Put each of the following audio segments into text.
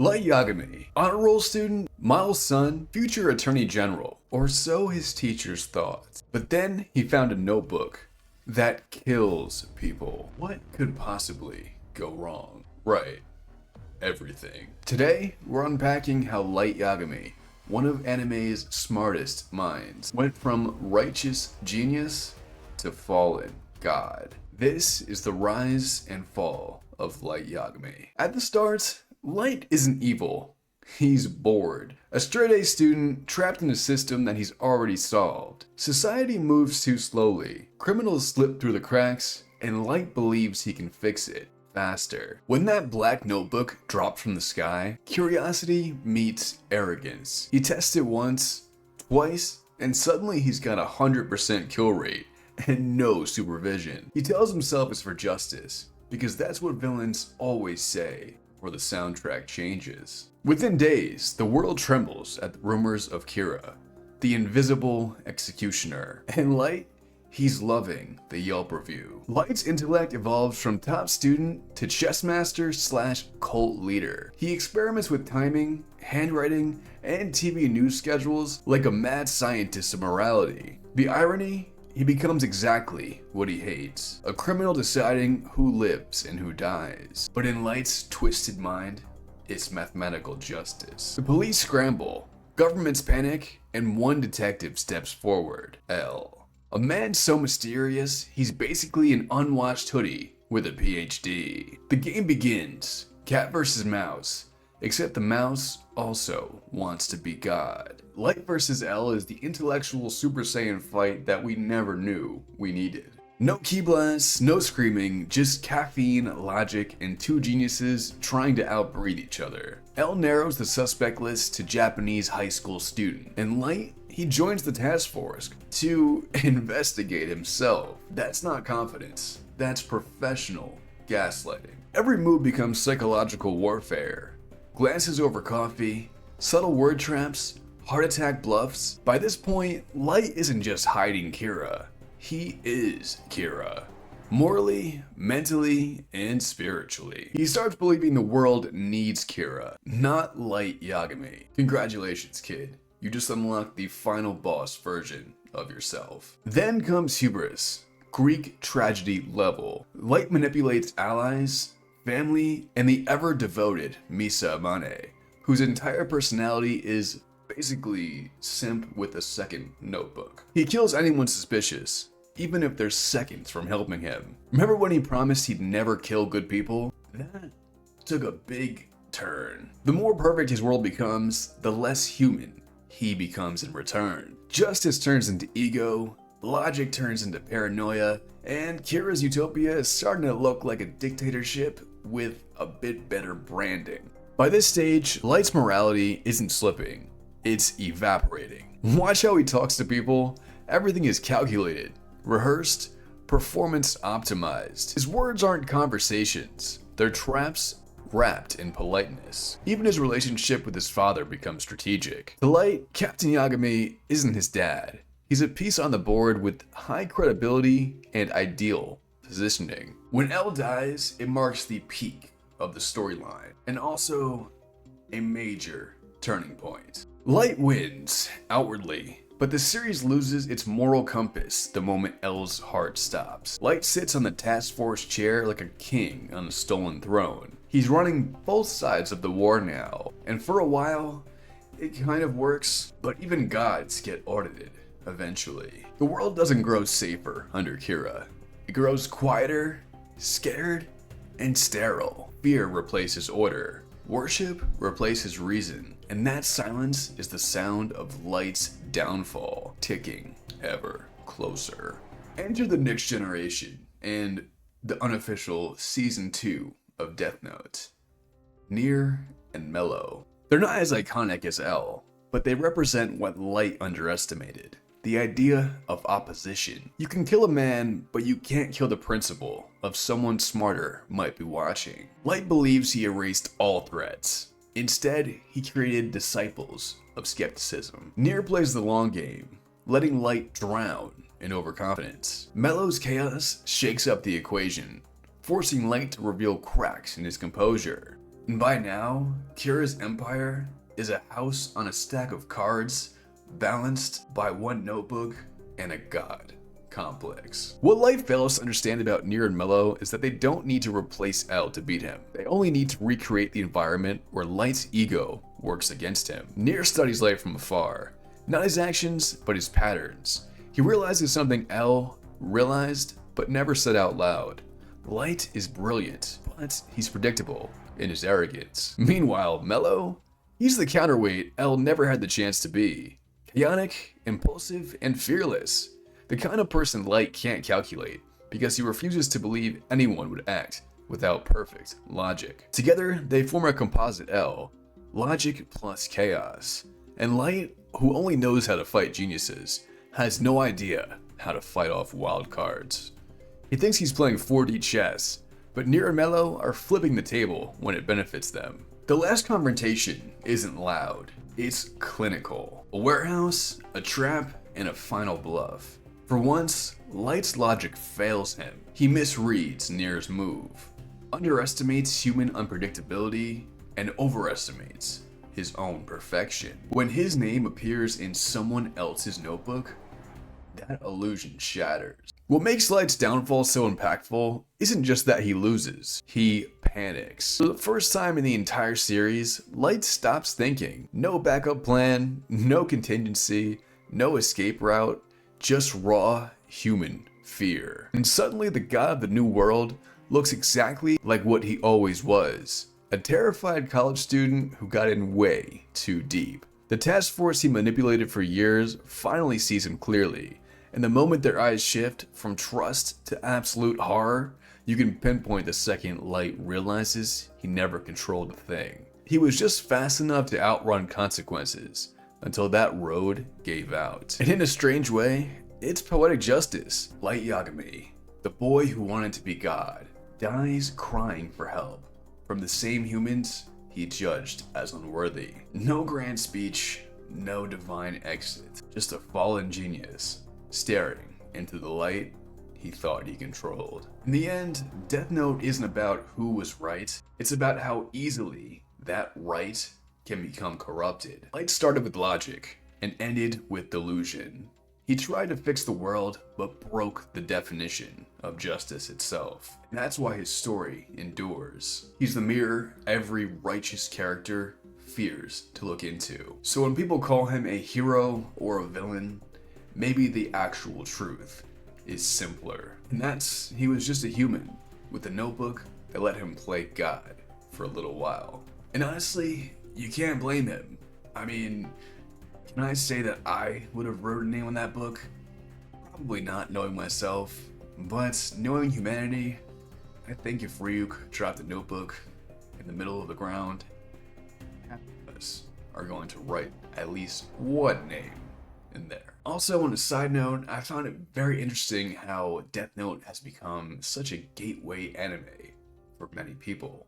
Light Yagami, honor roll student, model's son, future attorney general, or so his teachers thought. But then he found a notebook that kills people. What could possibly go wrong? Right, everything. Today, we're unpacking how Light Yagami, one of anime's smartest minds, went from righteous genius to fallen god. This is the rise and fall of Light Yagami. At the start, Light isn't evil. He's bored. A straight-A student trapped in a system that he's already solved. Society moves too slowly. Criminals slip through the cracks, and Light believes he can fix it faster. When that black notebook dropped from the sky, curiosity meets arrogance. He tests it once, twice, and suddenly he's got a 100% kill rate and no supervision. He tells himself it's for justice, because that's what villains always say, or the soundtrack changes. Within days, the world trembles at the rumors of Kira, the invisible executioner. And Light, he's loving the Yelp review. Light's intellect evolves from top student to chess master / cult leader. He experiments with timing, handwriting, and TV news schedules like a mad scientist of morality. The irony? He becomes exactly what he hates. A criminal deciding who lives and who dies. But in Light's twisted mind, it's mathematical justice. The police scramble, governments panic, and one detective steps forward. L. A man so mysterious, he's basically an unwashed hoodie with a PhD. The game begins, cat versus mouse, except the mouse also wants to be God. Light versus L is the intellectual Super Saiyan fight that we never knew we needed. No key blasts, no screaming, just caffeine, logic, and two geniuses trying to outbreed each other. L narrows the suspect list to Japanese high school student, and Light, he joins the task force to investigate himself. That's not confidence, that's professional gaslighting. Every move becomes psychological warfare. Glances over coffee, subtle word traps, heart attack bluffs. By this point, Light isn't just hiding Kira. He is Kira. Morally, mentally, and spiritually. He starts believing the world needs Kira, not Light Yagami. Congratulations, kid. You just unlocked the final boss version of yourself. Then comes hubris, Greek tragedy level. Light manipulates allies, family, and the ever-devoted Misa Amane, whose entire personality is basically simp with a second notebook. He kills anyone suspicious, even if they're seconds from helping him. Remember when he promised he'd never kill good people? That took a big turn. The more perfect his world becomes, the less human he becomes in return. Justice turns into ego, logic turns into paranoia, and Kira's utopia is starting to look like a dictatorship with a bit better branding. By this stage, Light's morality isn't slipping, it's evaporating. Watch how he talks to people. Everything is calculated, rehearsed, performance optimized. His words aren't conversations, they're traps wrapped in politeness. Even his relationship with his father becomes strategic. To Light, Captain Yagami isn't his dad. He's a piece on the board with high credibility and ideal positioning. When L dies, it marks the peak of the storyline, and also a major turning point. Light wins, outwardly, but the series loses its moral compass the moment L's heart stops. Light sits on the task force chair like a king on a stolen throne. He's running both sides of the war now, and for a while, it kind of works, but even gods get audited eventually. The world doesn't grow safer under Kira. It grows quieter, scared, and sterile. Fear replaces order. Worship replaces reason. And that silence is the sound of Light's downfall, ticking ever closer. Enter the next generation and the unofficial Season 2 of Death Note. Near and mellow. They're not as iconic as L, but they represent what Light underestimated. The idea of opposition. You can kill a man, but you can't kill the principle of someone smarter might be watching. Light believes he erased all threats. Instead, he created disciples of skepticism. Nier plays the long game, letting Light drown in overconfidence. Mellow's chaos shakes up the equation, forcing Light to reveal cracks in his composure. And by now, Kira's empire is a house on a stack of cards, balanced by one notebook and a god complex. What Light fails to understand about Nier and Mello is that they don't need to replace L to beat him. They only need to recreate the environment where Light's ego works against him. Nier studies Light from afar, not his actions, but his patterns. He realizes something L realized, but never said out loud. Light is brilliant, but he's predictable in his arrogance. Meanwhile, Mello, he's the counterweight L never had the chance to be. Chaotic, impulsive, and fearless. The kind of person Light can't calculate, because he refuses to believe anyone would act without perfect logic. Together, they form a composite L, logic plus chaos. And Light, who only knows how to fight geniuses, has no idea how to fight off wild cards. He thinks he's playing 4D chess, but Nier and Mello are flipping the table when it benefits them. The last confrontation isn't loud, it's clinical. A warehouse, a trap, and a final bluff. For once, Light's logic fails him. He misreads Nier's move, underestimates human unpredictability, and overestimates his own perfection. When his name appears in someone else's notebook, that illusion shatters. What makes Light's downfall so impactful isn't just that he loses, he panics. For the first time in the entire series, Light stops thinking. No backup plan, no contingency, no escape route, just raw human fear. And suddenly the god of the new world looks exactly like what he always was. A terrified college student who got in way too deep. The task force he manipulated for years finally sees him clearly, and the moment their eyes shift from trust to absolute horror, you can pinpoint the second Light realizes he never controlled a thing. He was just fast enough to outrun consequences, until that road gave out. And in a strange way, it's poetic justice. Light Yagami, the boy who wanted to be God, dies crying for help from the same humans he judged as unworthy. No grand speech, no divine exit, just a fallen genius staring into the light he thought he controlled. In the end, Death Note isn't about who was right, it's about how easily that right can become corrupted. Light started with logic and ended with delusion. He tried to fix the world, but broke the definition of justice itself. And that's why his story endures. He's the mirror every righteous character fears to look into. So when people call him a hero or a villain, maybe the actual truth is simpler. And that's, he was just a human with a notebook that let him play God for a little while. And honestly, you can't blame him. I mean, can I say that I would have wrote a name on that book? Probably not, knowing myself, but knowing humanity, I think if Ryuk dropped a notebook in the middle of the ground, half of us are going to write at least one name in there. Also, on a side note, I found it very interesting how Death Note has become such a gateway anime for many people.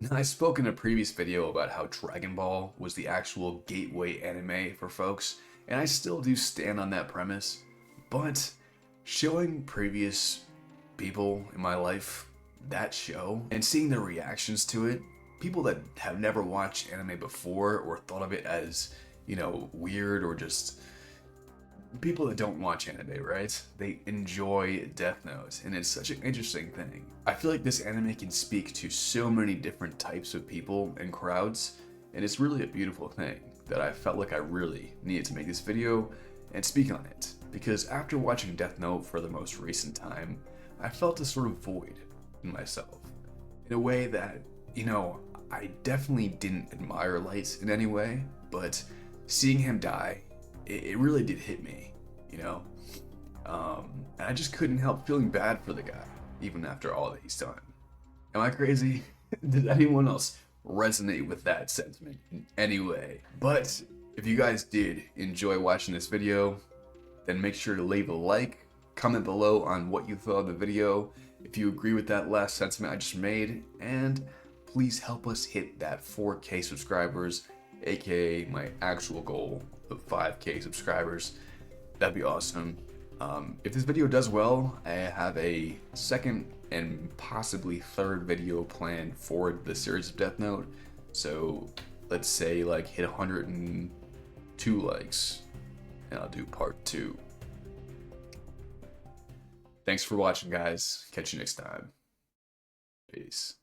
Now, I spoke in a previous video about how Dragon Ball was the actual gateway anime for folks, and I still do stand on that premise, but showing previous people in my life that show and seeing their reactions to it, people that have never watched anime before or thought of it as, you know, weird, or just people that don't watch anime, right? They enjoy Death Note, and it's such an interesting thing. I feel like this anime can speak to so many different types of people and crowds, and it's really a beautiful thing that I felt like I really needed to make this video and speak on it. Because after watching Death Note for the most recent time, I felt a sort of void in myself. In a way that, you know, I definitely didn't admire Light in any way, but seeing him die, it really did hit me, you know? And I just couldn't help feeling bad for the guy, even after all that he's done. Am I crazy? Did anyone else resonate with that sentiment in any way? But if you guys did enjoy watching this video, then make sure to leave a like, comment below on what you thought of the video, if you agree with that last sentiment I just made, and please help us hit that 4K subscribers, aka my actual goal of 5K subscribers. That'd be awesome. If this video does well, I have a second and possibly third video planned for the series of Death Note. So let's say like hit 102 likes and I'll do part 2. Thanks for watching, guys. Catch you next time. Peace.